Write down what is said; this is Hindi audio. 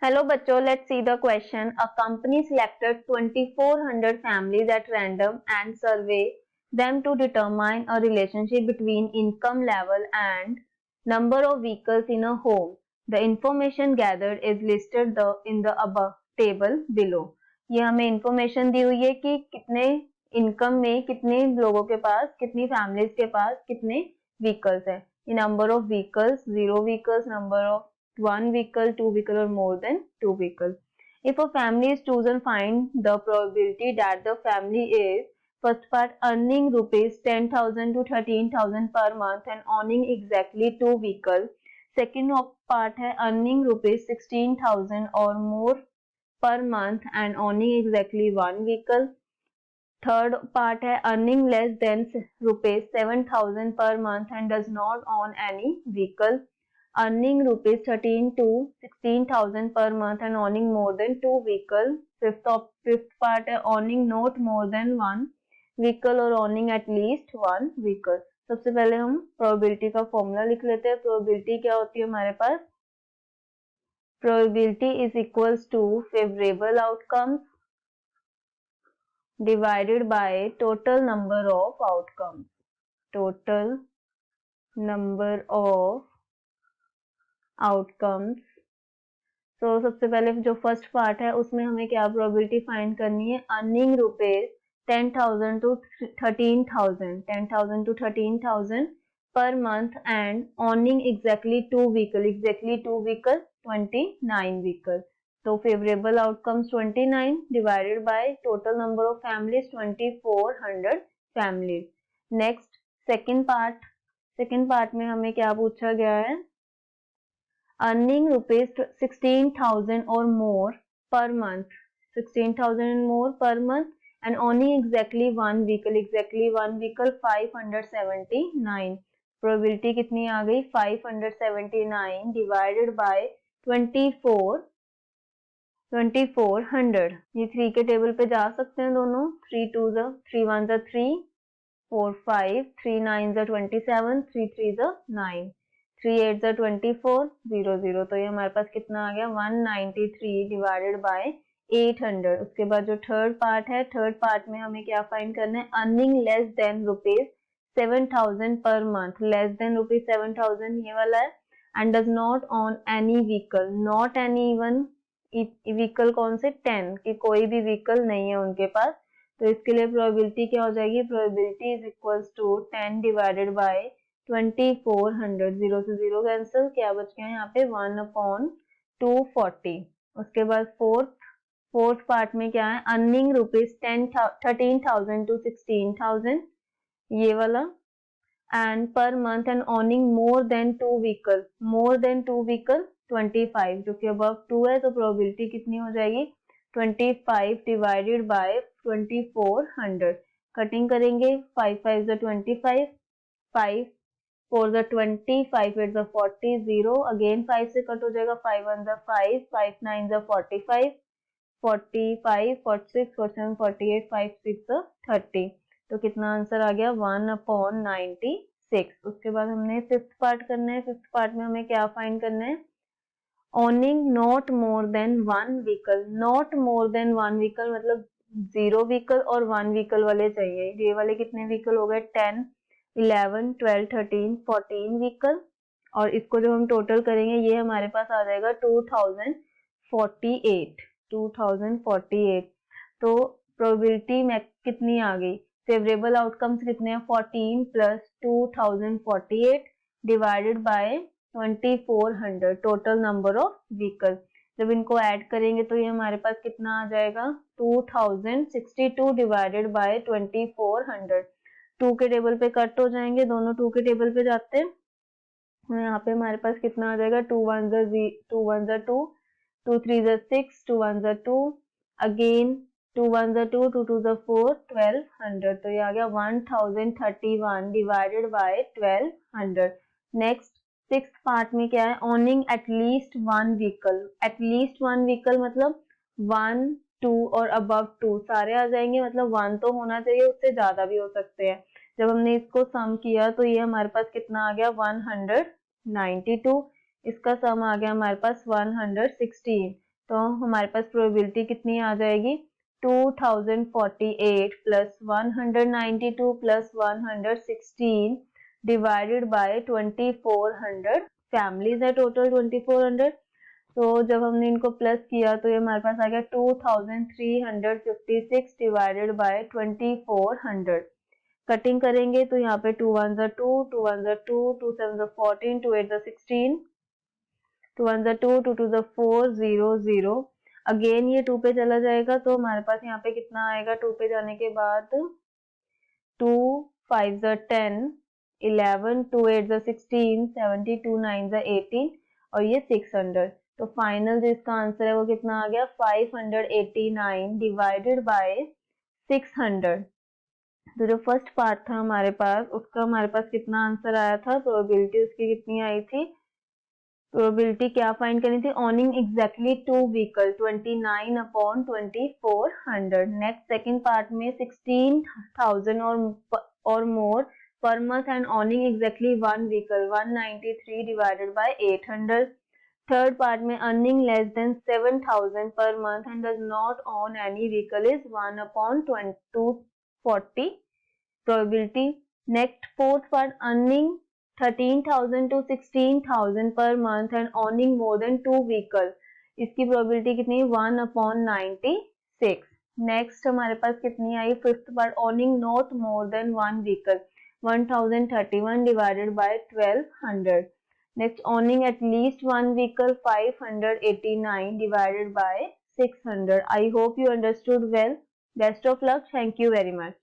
Hello बच्चों, let's see the question. A company selected 2400 families at random and survey them to determine a relationship between income level and number of vehicles in a home. The information gathered is listed in the above table below. ये हमें information दी हुई है कि कितने income में कितने लोगों के पास, कितनी families के पास कितने vehicles है. Number of vehicles, 0 vehicles, number of one vehicle, two vehicle or more than two vehicle. If a family is chosen, find the probability that the family is first part earning rupees 10,000 to 13,000 per month and owning exactly two vehicles. Second part है earning rupees 16,000 or more per month and owning exactly one vehicle. Third part है earning less than rupees 7,000 per month and does not own any vehicle. Earning rupees 13 to 16,000 per month and owning more than two vehicles. Fifth part है owning not more than one vehicle or owning at least one vehicle. सबसे पहले हम probability का फॉर्मूला लिख लेते हैं. probability क्या होती है हमारे पास? probability is equals to favorable outcomes divided by total number of outcomes. Total number of outcomes. तो सबसे पहले जो फर्स्ट पार्ट है उसमें हमें क्या प्रोबेबिलिटी फाइंड करनी है. Earning rupees 10,000 to 13,000 per month and owning exactly two vehicle 29 vehicle. तो favourable outcomes 29 divided by total number of families 2400 families. Next second part में हमें क्या पूछा गया है. earning rupees 16,000 or more per month 16,000 and more per month and owning exactly one vehicle 579. probability कितनी आ गई 579 divided by 2400. ये 3 के टेबल पे जा सकते हैं दोनों. 3 2 3 1 3 4 5 3 9 27 3 3 9 3 8 24 0 0. तो ये हमारे पास कितना आ गया 193 डिवाइडेड बाय 800. उसके बाद जो थर्ड पार्ट है, थर्ड पार्ट में हमें क्या फाइंड करना है. Earning less than rupees 7,000 per month. Less than rupees 7,000 ये वाला है. And does not on any vehicle. Not any even vehicle कौन से 10 कि कोई भी व्हीकल नहीं है उनके पास. तो इसके लिए प्रोबेबिलिटी क्या हो जाएगी. Probability is equals to 10 divided by 2400. 0 से 0 कैंसिल. क्या बच गया यहाँ पे 1/240. उसके बाद फोर्थ पार्ट में क्या है. अर्निंग रुपीज 13,000 टू 16,000 ये वाला एंड पर month and owning more than two vehicle 25 जो कि अबव 2 है. तो प्रोबेबिलिटी कितनी हो जाएगी 25 डिवाइडेड बाय 2400. कटिंग करेंगे 5 5 25 5 4 20 5 8 40 0. अगेन 5 से कट हो जाएगा. 5 1 5 5 9 45 45 46 47 48 5 6 30. तो कितना आंसर आ गया 1/96. उसके बाद हमने फिफ्थ पार्ट करना है. फिफ्थ पार्ट में हमें क्या फाइंड करना है. ऑनिंग not more than one vehicle. Not more than one vehicle मतलब 0 व्हीकल और 1 व्हीकल वाले चाहिए. ये वाले कितने व्हीकल हो गए 10 11 12 13 14 व्हीकल. और इसको जब हम टोटल करेंगे ये हमारे पास आ जाएगा 2048. तो प्रोबेबिलिटी में कितनी आ गई. फेवरेबल आउटकम्स कितने हैं 14 plus 2048 divided by 2400 total number of vehicle. जब इनको ऐड करेंगे तो ये हमारे पास कितना आ जाएगा 2062 डिवाइडेड बाय 2400. 2 के टेबल पे कट हो जाएंगे. दोनों 2 के टेबल पे जाते हैं. यहाँ पे हमारे पास कितना आ जाएगा 2 1 2 2 3 6 2 1 2 अगेन 2 1 2 2 2 4 1200. तो ये आ गया 1031 divided by 1200. Next sixth part में क्या है. ऑनिंग at least one vehicle. At least one vehicle मतलब 1 2 और अबव 2 सारे आ जाएंगे. मतलब 1 तो होना चाहिए, उससे ज्यादा भी हो सकते हैं. जब हमने इसको सम किया तो ये हमारे पास कितना आ गया 192. इसका सम आ गया हमारे पास 116. तो हमारे पास प्रोबेबिलिटी कितनी आ जाएगी 2048 plus 192 plus 116 divided by 2400 families है टोटल 2400। तो जब हमने इनको प्लस किया तो ये हमारे पास आ गया 2356 डिवाइडेड बाय 2400। कटिंग करेंगे तो यहाँ पे 2 1 2 2 1 2 2 7 14 2 8 16 2 1 2 2 2 4 0 0। अगेन ये 2 पे चला जाएगा तो हमारे पास यहाँ पे कितना आएगा 2 पे जाने के बाद 2 5 10 11 2 8 16 70 2 9 18 और ये 600। तो फाइनल जो इसका आंसर है वो कितना आ गया 589 डिवाइडेड बाय 600। तो जो फर्स्ट पार्ट था हमारे पास उसका हमारे पास कितना आंसर आया था, प्रोबेबिलिटी उसकी कितनी आई थी, प्रोबेबिलिटी क्या फाइंड करनी थी, owning exactly two vehicle 29 upon 2400। Next second part में 16,000 और more per month and owning exactly one vehicle 193 divided by 800। Third part में earning less than 7,000 per month and does not own any vehicle is 1 upon 240 probability. Next fourth part earning 13,000 to 16,000 per month and owning more than 2 vehicle, इसकी probability कितनी 1 upon 96। नेक्स्ट हमारे पास कितनी आई fifth part owning not more than 1 vehicle 1031 divided by 1200। Next owning at least 1 vehicle 589 divided by 600। I hope you understood well. Best of luck. Thank you very much.